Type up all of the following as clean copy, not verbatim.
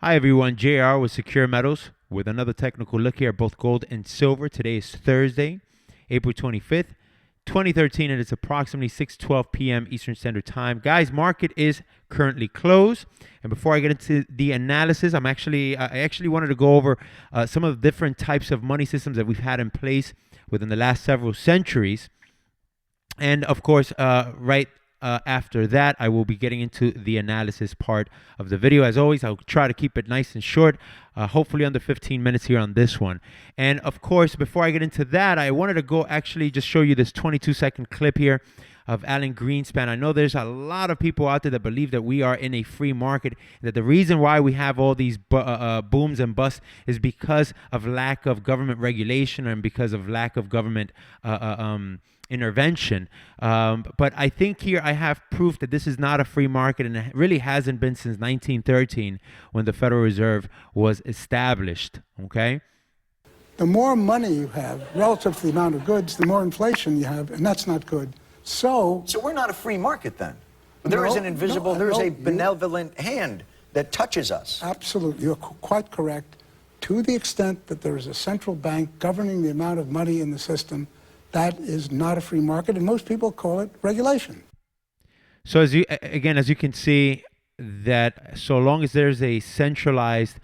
Hi everyone, JR with Secure Metals with another technical look here at both gold and silver. Today is Thursday, April 25th, 2013, and it's approximately 6:12 p.m. Eastern Standard Time. Guys, market is currently closed. And before I get into the analysis, I actually wanted to go over some of the different types of money systems that we've had in place within the last several centuries. And of course, after that, I will be getting into the analysis part of the video. As always, I'll try to keep it nice and short, hopefully under 15 minutes here on this one. And of course, before I get into that, I wanted to go actually just show you this 22-second clip here of Alan Greenspan. I know there's a lot of people out there that believe that we are in a free market, that the reason why we have all these booms and busts is because of lack of government regulation and because of lack of government intervention. But I think here I have proof that this is not a free market, and it really hasn't been since 1913 when the Federal Reserve was established. Okay? The more money you have relative to the amount of goods, the more inflation you have, and that's not good. So we're not a free market then. There is an invisible, there is a benevolent hand that touches us. Absolutely. You're quite correct. To the extent that there is a central bank governing the amount of money in the system, that is not a free market, and most people call it regulation. So as you can see, that so long as there's a centralized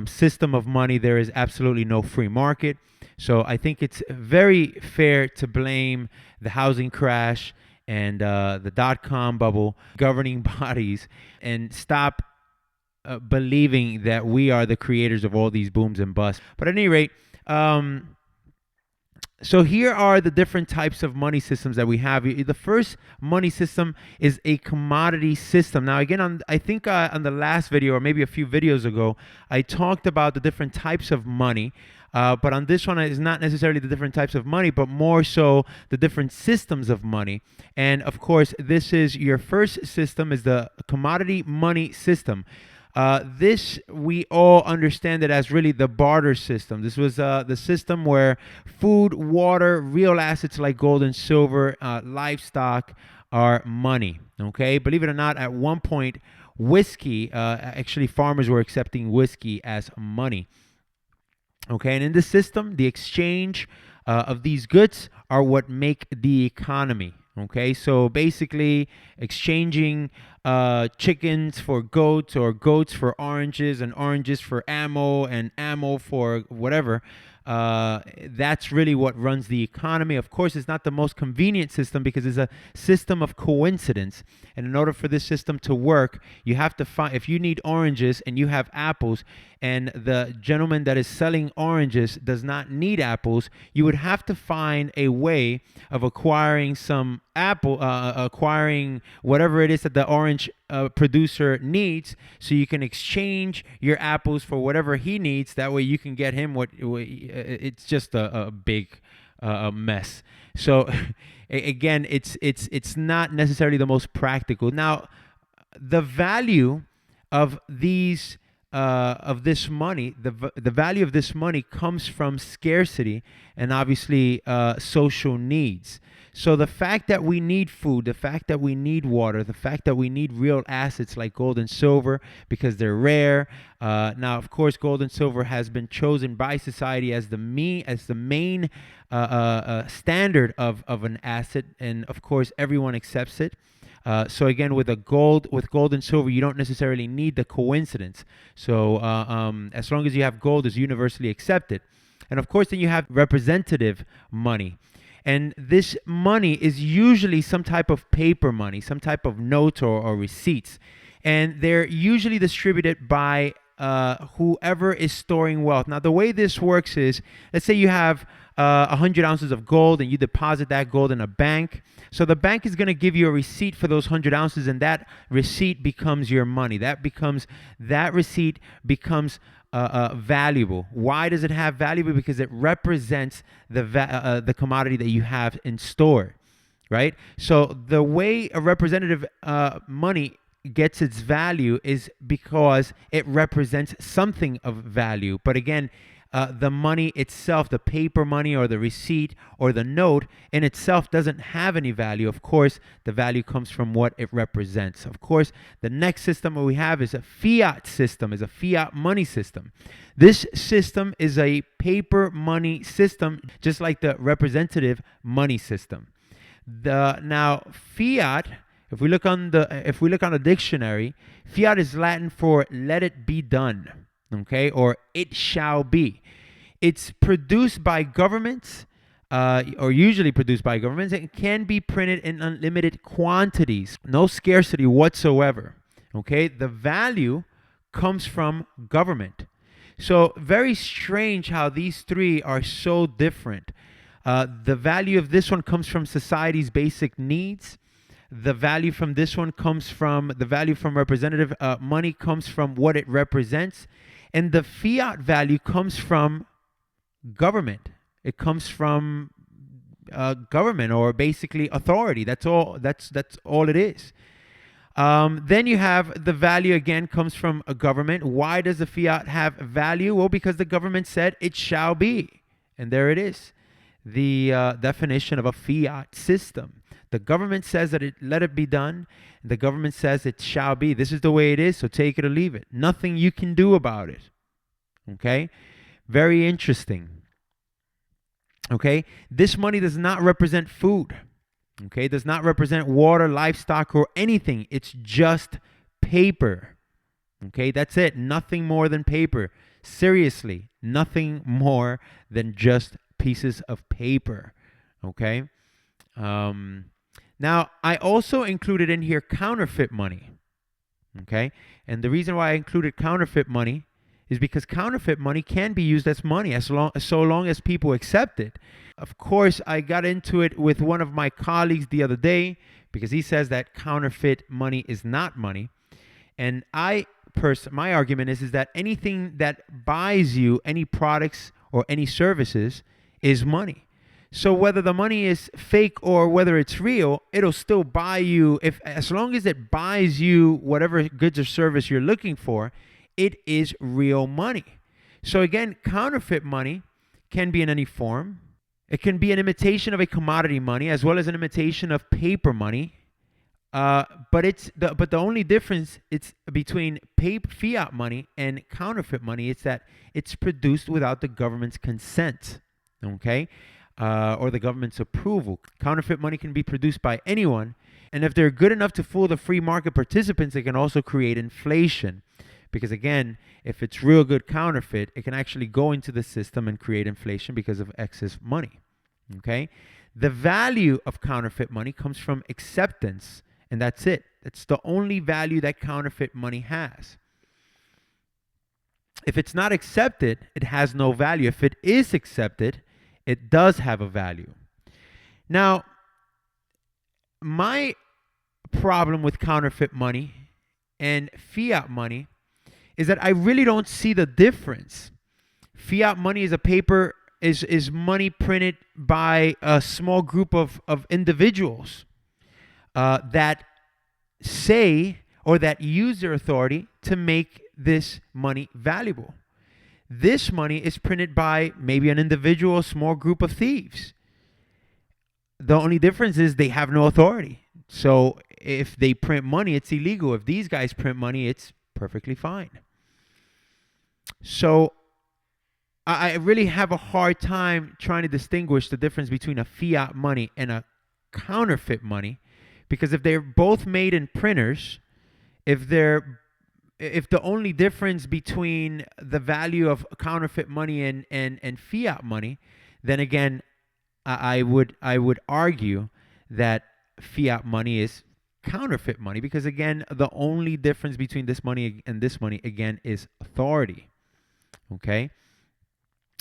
system of money, there is absolutely no free market. So I think it's very fair to blame the housing crash and the dot-com bubble governing bodies and stop believing that we are the creators of all these booms and busts. But at any rate, so here are the different types of money systems that we have. The first money system is a commodity system. Now, again, I think on the last video, or maybe a few videos ago, I talked about the different types of money. But on this one, it's not necessarily the different types of money, but more so the different systems of money. And of course, this is your first system, is the commodity money system. This, we all understand it as really the barter system. This was the system where food, water, real assets like gold and silver, livestock are money. Okay, believe it or not, at one point, whiskey, actually farmers were accepting whiskey as money. Okay, and in this system, the exchange of these goods are what make the economy. Okay, so basically exchanging chickens for goats, or goats for oranges, and oranges for ammo, and ammo for whatever. That's really what runs the economy. Of course, it's not the most convenient system because it's a system of coincidence. And in order for this system to work, you have to find, if you need oranges and you have apples, and the gentleman that is selling oranges does not need apples, you would have to find a way of acquiring some acquiring whatever it is that the orange producer needs, so you can exchange your apples for whatever he needs. That way you can get him what it's just a big mess. So again, it's not necessarily the most practical. Now, the value of these of this money, the value of this money comes from scarcity and obviously social needs. So the fact that we need food, the fact that we need water, the fact that we need real assets like gold and silver because they're rare. Now, of course, gold and silver has been chosen by society as the main standard of an asset, and of course, everyone accepts it. So again, with gold and silver, you don't necessarily need the coincidence. So as long as you have gold, it's universally accepted. And of course, then you have representative money. And this money is usually some type of paper money, some type of notes or receipts. And they're usually distributed by whoever is storing wealth. Now, the way this works is, let's say you have 100 ounces of gold and you deposit that gold in a bank. So the bank is going to give you a receipt for those 100 ounces, and that receipt becomes your money. That receipt becomes valuable. Why does it have value? Because it represents the commodity that you have in store, right? So the way a representative money gets its value is because it represents something of value. But again, the money itself, the paper money or the receipt or the note in itself doesn't have any value. Of course, the value comes from what it represents. Of course, the next system we have is a fiat system, is a fiat money system. This system is a paper money system, just like the representative money system. Now fiat, if we look on the dictionary, fiat is Latin for "let it be done," okay, or "it shall be." It's produced by governments, or usually produced by governments. It can be printed in unlimited quantities, no scarcity whatsoever. Okay, the value comes from government. So very strange how these three are so different. The value of this one comes from society's basic needs. The value from this one comes from the value from representative money comes from what it represents, and the fiat value comes from government. It comes from government, or basically authority. That's all. That's all it is. Then you have the value again comes from a government. Why does the fiat have value? Well, because the government said it shall be, and there it is. The definition of a fiat system. The government says that let it be done. The government says it shall be. This is the way it is, so take it or leave it. Nothing you can do about it. Okay? Very interesting. Okay? This money does not represent food. Okay? It does not represent water, livestock, or anything. It's just paper. Okay? That's it. Nothing more than paper. Seriously, nothing more than just pieces of paper. Okay? Now, I also included in here counterfeit money. Okay? And the reason why I included counterfeit money is because counterfeit money can be used as money so long as people accept it. Of course, I got into it with one of my colleagues the other day because he says that counterfeit money is not money. And my argument is that anything that buys you any products or any services is money. So whether the money is fake or whether it's real, it'll still buy you, as long as it buys you whatever goods or service you're looking for, it is real money. So again, counterfeit money can be in any form. It can be an imitation of a commodity money as well as an imitation of paper money. But the only difference it's between fiat money and counterfeit money is that it's produced without the government's consent. Okay? Or the government's approval. Counterfeit money can be produced by anyone, and if they're good enough to fool the free market participants, they can also create inflation. Because again, if it's real good counterfeit, it can actually go into the system and create inflation because of excess money. Okay? The value of counterfeit money comes from acceptance, and that's it. That's the only value that counterfeit money has. If it's not accepted, it has no value. If it is accepted, it does have a value. Now, my problem with counterfeit money and fiat money is that I really don't see the difference. Fiat money is is money printed by a small group of individuals that say or that use their authority to make this money valuable. This money is printed by maybe an individual, small group of thieves. The only difference is they have no authority. So if they print money, it's illegal. If these guys print money, it's perfectly fine. So I really have a hard time trying to distinguish the difference between a fiat money and a counterfeit money, because if they're both made in printers, if the only difference between the value of counterfeit money and fiat money, then again, I would argue that fiat money is counterfeit money, because again, the only difference between this money and this money again is authority. Okay?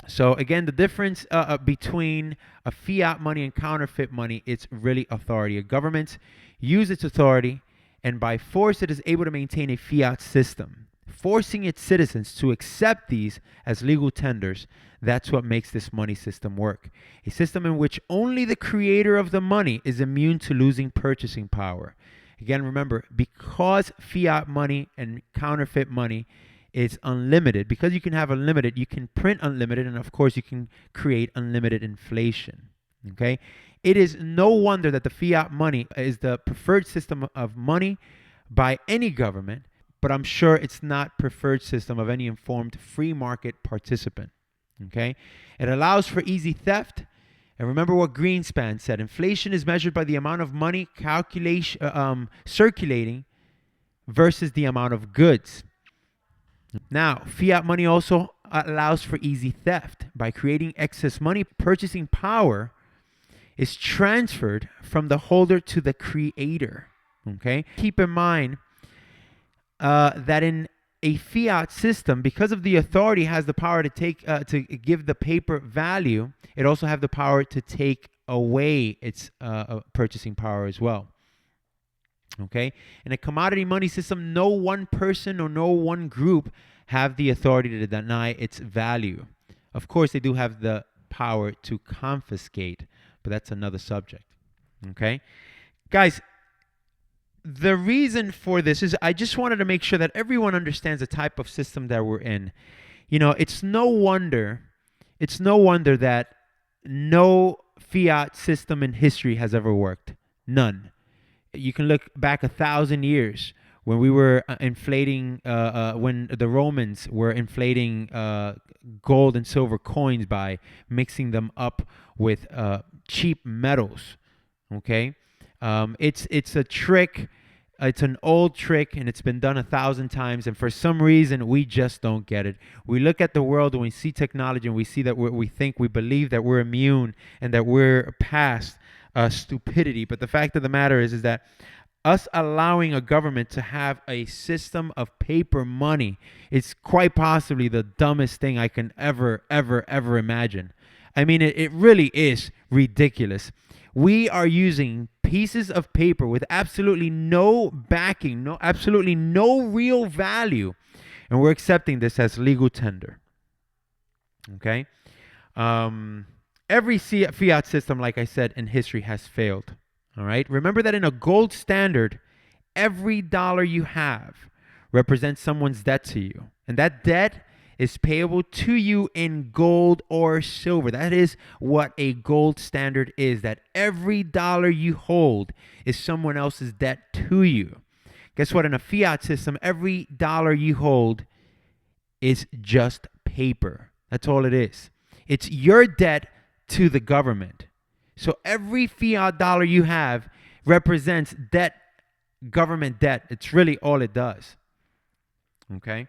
So again, the difference between a fiat money and counterfeit money, it's really authority. A government uses its authority, and by force it is able to maintain a fiat system, forcing its citizens to accept these as legal tenders. That's what makes this money system work. A system in which only the creator of the money is immune to losing purchasing power. Again, remember, because fiat money and counterfeit money it's unlimited. Because you can have unlimited, you can print unlimited, and of course you can create unlimited inflation. Okay? It is no wonder that the fiat money is the preferred system of money by any government, but I'm sure it's not preferred system of any informed free market participant. Okay? It allows for easy theft. And remember what Greenspan said: inflation is measured by the amount of money circulating versus the amount of goods. Now, fiat money also allows for easy theft. By creating excess money, purchasing power is transferred from the holder to the creator. Okay? Keep in mind that in a fiat system, because of the authority has the power to take to give the paper value, it also have the power to take away its purchasing power as well. Okay? In a commodity money system, no one person or no one group have the authority to deny its value. Of course, they do have the power to confiscate, but that's another subject. Okay? Guys, the reason for this is I just wanted to make sure that everyone understands the type of system that we're in. You know, it's no wonder that no fiat system in history has ever worked. None. You can look back 1,000 years when we were inflating, when the Romans were inflating gold and silver coins by mixing them up with cheap metals. Okay? It's a trick. It's an old trick, and it's been done 1,000 times. And for some reason, we just don't get it. We look at the world and we see technology, and we see that we believe that we're immune and that we're past stupidity. But the fact of the matter is that us allowing a government to have a system of paper money is quite possibly the dumbest thing I can ever imagine. I mean, it really is ridiculous. We are using pieces of paper with absolutely no backing, absolutely no real value, and we're accepting this as legal tender. Okay? Every fiat system, like I said, in history has failed. All right? Remember that in a gold standard, every dollar you have represents someone's debt to you, and that debt is payable to you in gold or silver. That is what a gold standard is, that every dollar you hold is someone else's debt to you. Guess what? In a fiat system, every dollar you hold is just paper. That's all it is. It's your debt to the government. So every fiat dollar you have represents debt, government debt. It's really all it does. Okay?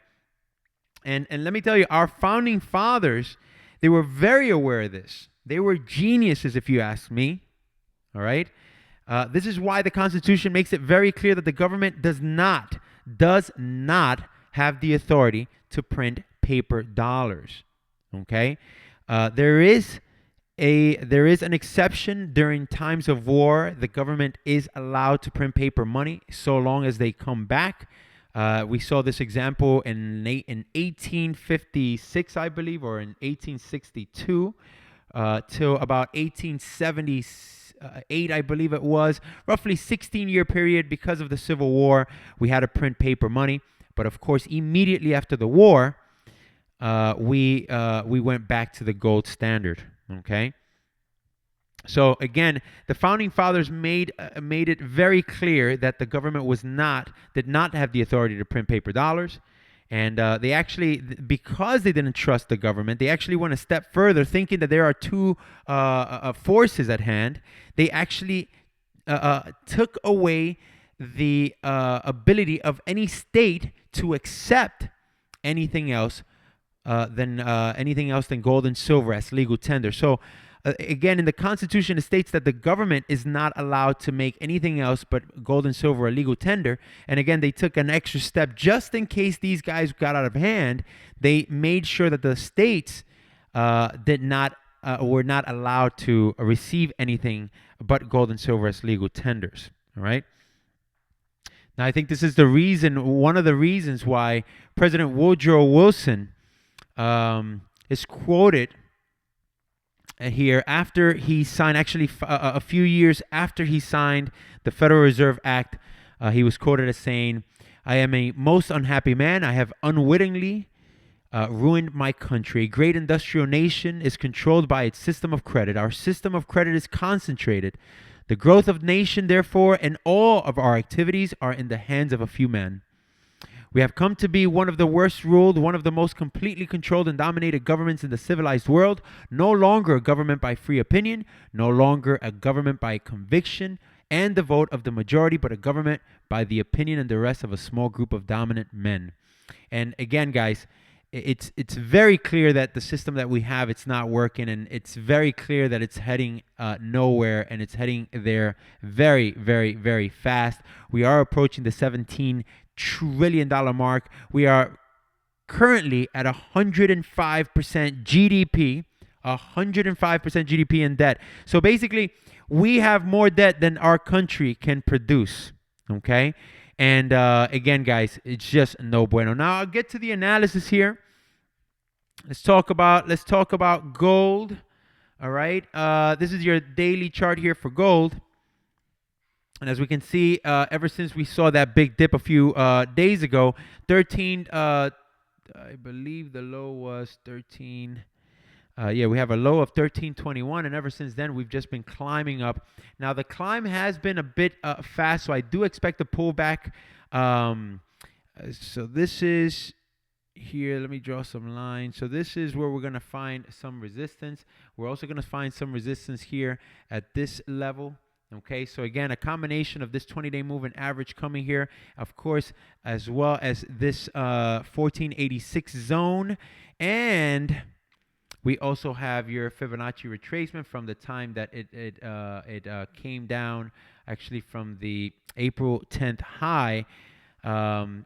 And let me tell you, our founding fathers, they were very aware of this. They were geniuses, if you ask me. All right? This is why the Constitution makes it very clear that the government does not have the authority to print paper dollars. Okay? There is an exception during times of war. The government is allowed to print paper money so long as they come back. We saw this example in 1856, I believe, or in 1862, till about 1878, I believe it was. Roughly 16-year period. Because of the Civil War, we had to print paper money. But of course, immediately after the war, we went back to the gold standard. Okay. So again, the founding fathers made it very clear that the government did not have the authority to print paper dollars, and they actually, because they didn't trust the government, they actually went a step further, thinking that there are two forces at hand. They actually took away the ability of any state to accept anything else than gold and silver as legal tender. So. Again, in the Constitution, it states that the government is not allowed to make anything else but gold and silver a legal tender. And again, they took an extra step just in case these guys got out of hand. They made sure that the states were not allowed to receive anything but gold and silver as legal tenders. All right. Now, I think this is one of the reasons why President Woodrow Wilson is quoted here after he signed, actually a few years after he signed the Federal Reserve Act. He was quoted as saying, I am a most unhappy man. I have unwittingly ruined my country. A great industrial nation is controlled by its system of credit. Our system of credit is concentrated. The growth of nation, therefore, and all of our activities are in the hands of a few men. We have come to be one of the worst ruled, one of the most completely controlled and dominated governments in the civilized world. No longer a government by free opinion, no longer a government by conviction and the vote of the majority, but a government by the opinion and the rest of a small group of dominant men. And again, guys, it's very clear that the system that we have, it's not working, and it's very clear that it's heading nowhere, and it's heading there very, very, very fast. We are approaching the $17 trillion mark. We are currently at 105% GDP, 105% GDP in debt. So basically, we have more debt than our country can produce. Okay. And again, guys, it's just no bueno. Now I'll get to the analysis here. Let's talk about gold. All right. This is your daily chart here for gold. And as we can see, ever since we saw that big dip a few days ago, 13, I believe the low was 13. Yeah, we have a low of 1321, and ever since then, we've just been climbing up. Now, the climb has been a bit fast, so I do expect a pullback. So this is here. Let me draw some lines. So this is where we're going to find some resistance. We're also going to find some resistance here at this level. Okay, so again, a combination of this 20-day moving average coming here, of course, as well as this 1486 zone, and we also have your Fibonacci retracement from the time that it came down, actually from the April 10th high.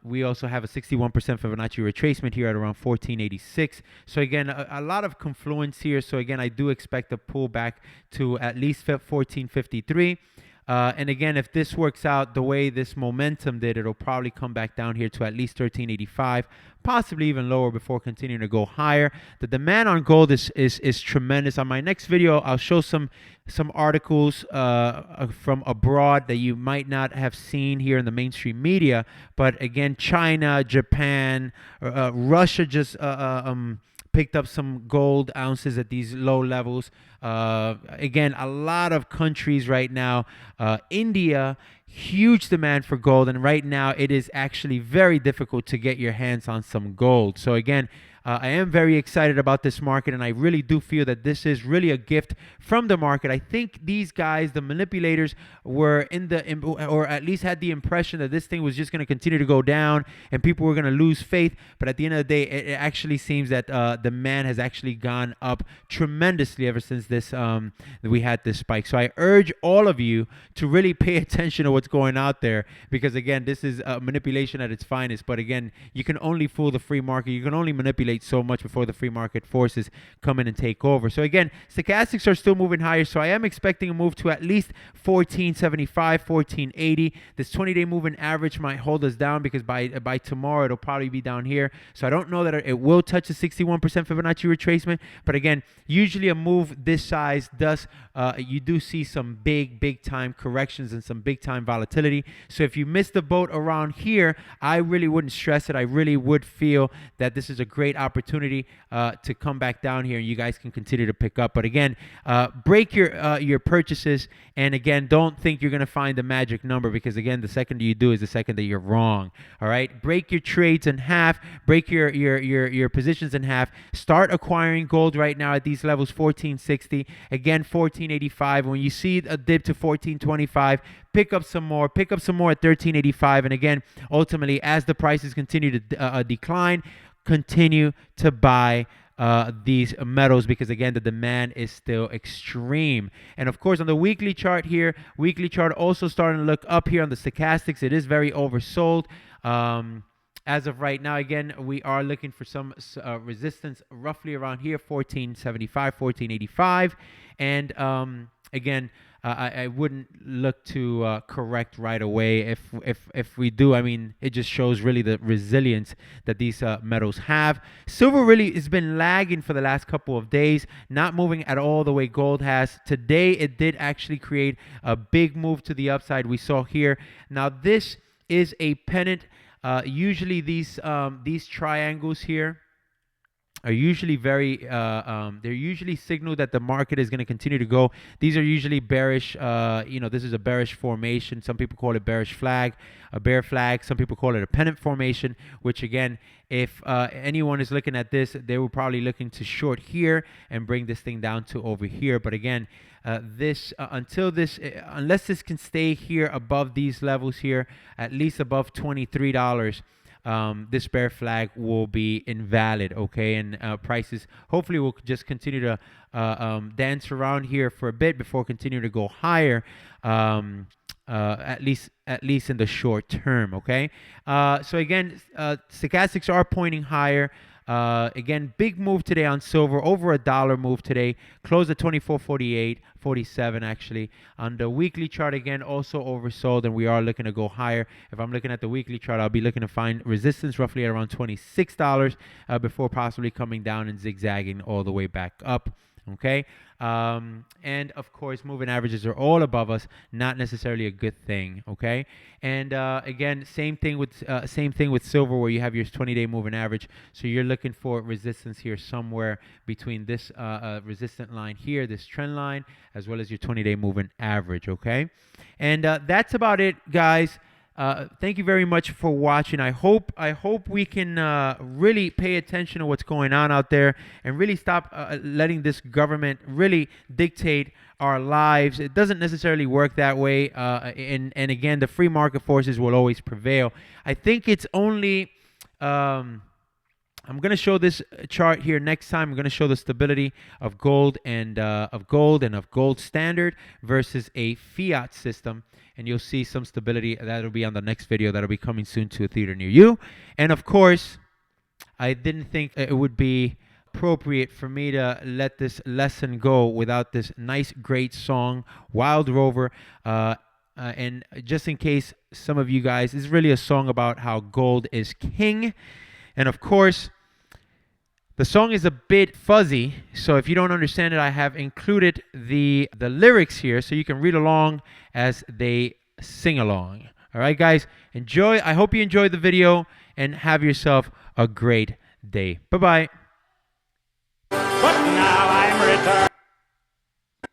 We also have a 61% Fibonacci retracement here at around 1486. So again, a lot of confluence here. So again, I do expect a pullback to at least 1453. And again, if this works out the way this momentum did, it'll probably come back down here to at least 1385, possibly even lower before continuing to go higher. The demand on gold is tremendous. On my next video, I'll show some articles from abroad that you might not have seen here in the mainstream media. But again, China, Japan, Russia just picked up some gold ounces at these low levels. Again, a lot of countries right now. India, huge demand for gold. And right now, it is actually very difficult to get your hands on some gold. So again, I am very excited about this market, and I really do feel that this is really a gift from the market. I think these guys, the manipulators, were or at least had the impression that this thing was just going to continue to go down and people were going to lose faith. But at the end of the day, it actually seems that demand has actually gone up tremendously ever since this we had this spike. So I urge all of you to really pay attention to what's going out there, because again, this is manipulation at its finest. But again, you can only fool the free market. You can only manipulate so much before the free market forces come in and take over. So again, stochastics are still moving higher, so I am expecting a move to at least 1475, 1480. This 20-day moving average might hold us down, because by tomorrow it'll probably be down here. So I don't know that it will touch the 61% Fibonacci retracement, but again, usually a move this size does you do see some big time corrections and some big time volatility. So if you missed the boat around here, I really wouldn't stress it. I really would feel that this is a great opportunity to come back down here, and you guys can continue to pick up. But again, break your purchases, and again, don't think you're going to find the magic number, because again, the second you do is the second that you're wrong. All right, break your trades in half, break your positions in half. Start acquiring gold right now at these levels, 1460, again 1485. When you see a dip to 1425, pick up some more at 1385. And again, ultimately, as the prices continue to decline, continue to buy these metals, because again, the demand is still extreme. And of course, on the weekly chart here, weekly chart also starting to look up here on the stochastics. It is very oversold. As of right now, again, we are looking for some resistance roughly around here, 1475, 1485. And again, I wouldn't look to correct right away. If we do, I mean, it just shows really the resilience that these metals have. Silver really has been lagging for the last couple of days, not moving at all the way gold has. Today, it did actually create a big move to the upside we saw here. Now, this is a pennant Usually these triangles here are usually they're usually signal that the market is going to continue to go. These are usually bearish. This is a bearish formation. Some people call it bearish flag, a bear flag. Some people call it a pennant formation, which again, if anyone is looking at this, they were probably looking to short here and bring this thing down to over here. But again, unless this can stay here above these levels here, at least above $23, this bear flag will be invalid, okay? And prices hopefully will just continue to dance around here for a bit before continuing to go higher, at least in the short term, okay? So again, stochastics are pointing higher. Again, big move today on silver, over $1 move today, closed at 24.48.47 actually. On the weekly chart, again, also oversold, and we are looking to go higher. If I'm looking at the weekly chart, I'll be looking to find resistance roughly at around $26 before possibly coming down and zigzagging all the way back up. Okay, and of course, moving averages are all above us, not necessarily a good thing. Okay, and again, same thing with silver, where you have your 20-day moving average. So you're looking for resistance here somewhere between this resistant line here, this trend line, as well as your 20-day moving average. Okay, and that's about it, guys. Thank you very much for watching. I hope we can really pay attention to what's going on out there and really stop letting this government really dictate our lives. It doesn't necessarily work that way. And again, the free market forces will always prevail. I think it's only I'm going to show this chart here next time. I'm going to show the stability of gold and of gold standard versus a fiat system. And you'll see some stability. That'll be on the next video. That'll be coming soon to a theater near you. And of course, I didn't think it would be appropriate for me to let this lesson go without this nice, great song, Wild Rover. And just in case some of you guys, it's really a song about how gold is king. And of course, the song is a bit fuzzy, so if you don't understand it, I have included the lyrics here so you can read along as they sing along. All right, guys, enjoy. I hope you enjoyed the video and have yourself a great day. Bye-bye. But now I'm returned,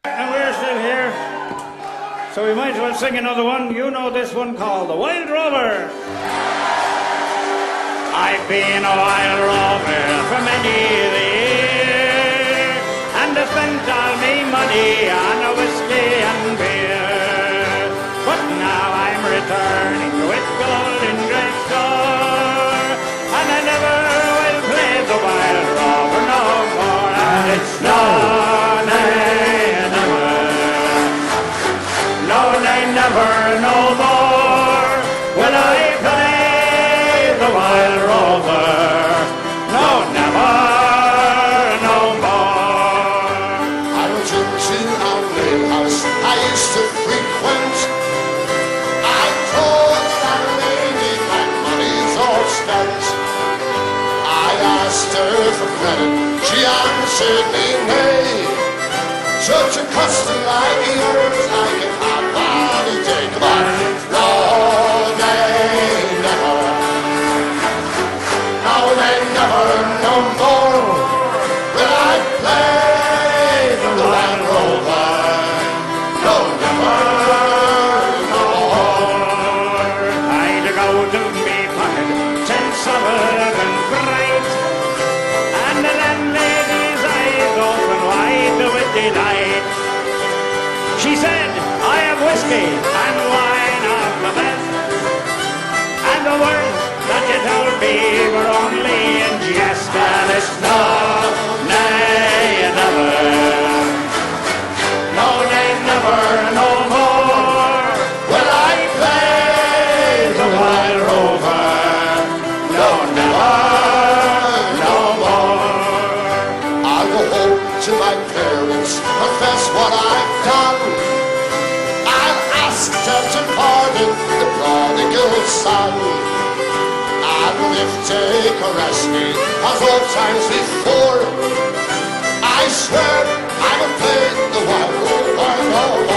and we're still here, so we might as well sing another one. You know this one called The Wild Rover. I've been a wild rover for many a year, and I spent all me money on a whiskey and beer. But now I'm returning with gold in great store, and I never will play the wild rover no more. And it's no, nay, never, no, nay, never, no more will I play the wild rover. No, never, no more. I was into our playhouse I used to frequent. I told that lady my money's all spent. I asked her for credit, she answered me nay. Such a custom like yours I can have any day. Come on, no, nay, never. Now they never, no more will I play the Land Rover. No, never, no more. I'd go to me pocket, 10 sovereign bright, and the landlady's eyes open wide with delight. She said, I have whiskey and wine of the best, and the words that you told me were only in jest. And it's no, nay, never, no, nay, never, no more will I play the wild rover. No, never, no more. I'll go home to my parents, confess what I've done. I'll ask them to pardon the prodigal son. And if they caress me as old times before, I swear I will play the wild rover no more.